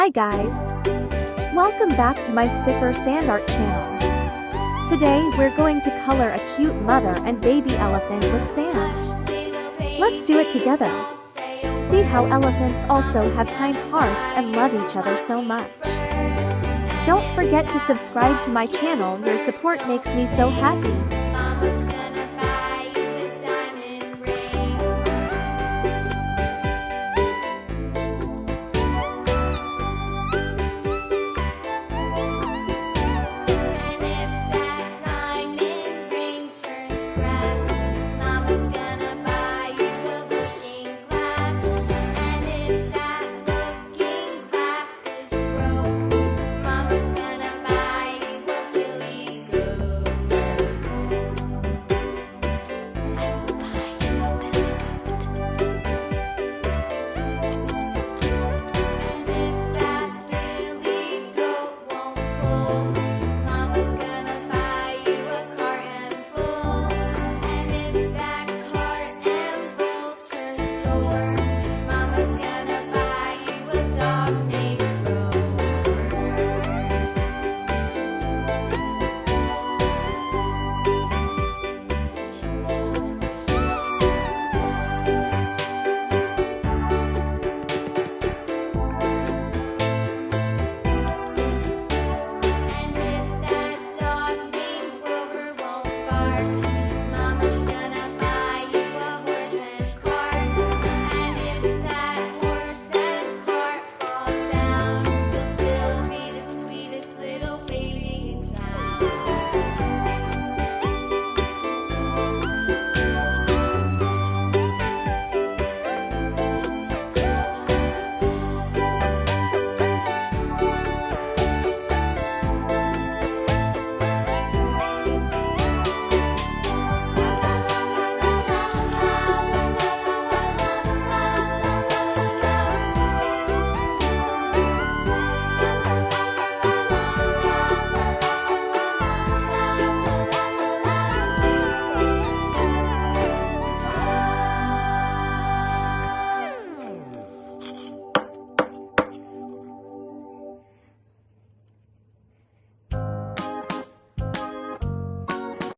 Hi guys! Welcome back to my sticker sand art channel. Today we're going to color a cute mother and baby elephant with sand. Let's do it together. See how elephants also have kind hearts and love each other so much. Don't forget to subscribe to my channel, your support makes me so happy.